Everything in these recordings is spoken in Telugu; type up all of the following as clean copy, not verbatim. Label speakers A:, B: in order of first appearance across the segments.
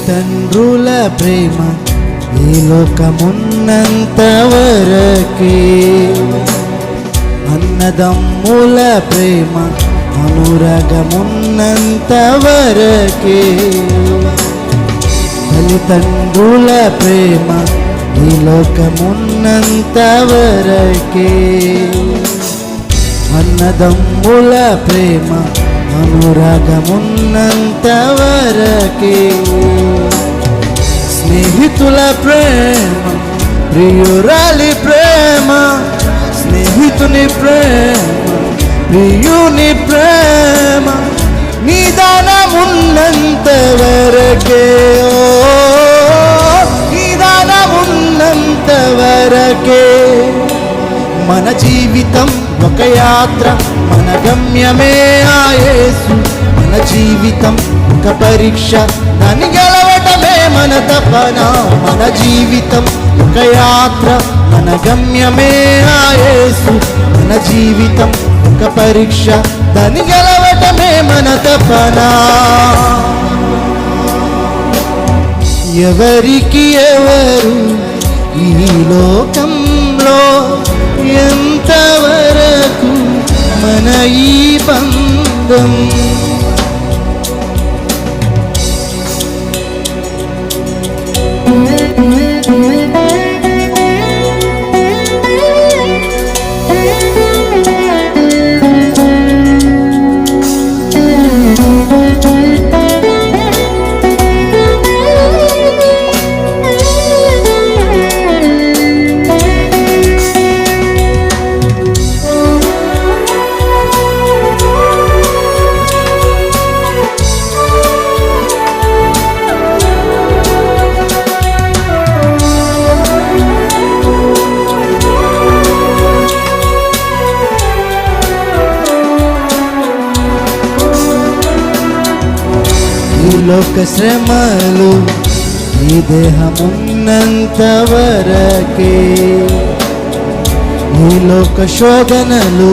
A: తల్లిదండ్రుల ప్రేమ ఈ లోకమున్నంత వరకే, అన్నదమ్ముల ప్రేమ అనురాగమున్నంత వరకే. తల్లిదండ్రుల ప్రేమ ఈ లోకమున్నంత వరకే, అన్నదమ్ముల ప్రేమ అనురాగమున్నంత వరకే. స్నేహితుల ప్రేమ ప్రియురాలి ప్రేమ, స్నేహితుని ప్రేమ ప్రియుని ప్రేమ నిదానమున్నంత వరకే, నిదానమున్నంత వరకే. మన జీవితం ఒక యాత్ర, మన గమ్యమే ఆ యేసు. మన జీవితం ఒక పరీక్ష, దాన్ని గెలవటమే మన తపన. మన జీవితం ఒక యాత్ర, మన గమ్యమే ఆ యేసు. మన జీవితం ఒక పరీక్ష, దాన్ని గెలవటమే మన తపన. ఎవరికి ఎవరు ఈ లోకంలో, ఎంతవరకు మన ఈ బంధం? లోక శ్రమలు ఈ దేహమున్నంత వరకే, ఈ లోక శోధనలు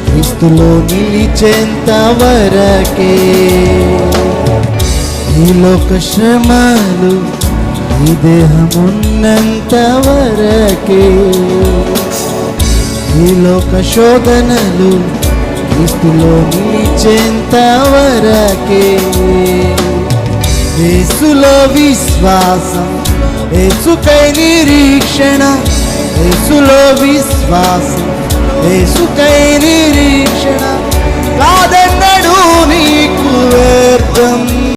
A: క్రీస్తులో నిలిచేంత వరకే. ఈ లోక శ్రమలు ఈ దేహమున్నంత వరకే, ఈ లోక శోధనలు క్రీస్తులో నిలిచేంత వరకే. యేసులో విశ్వాసం, యేసుకై నిరీక్షణ, యేసులో విశ్వాసం, యేసుకై నిరీక్షణ కాదన్నడు నీకు వ్యర్థం.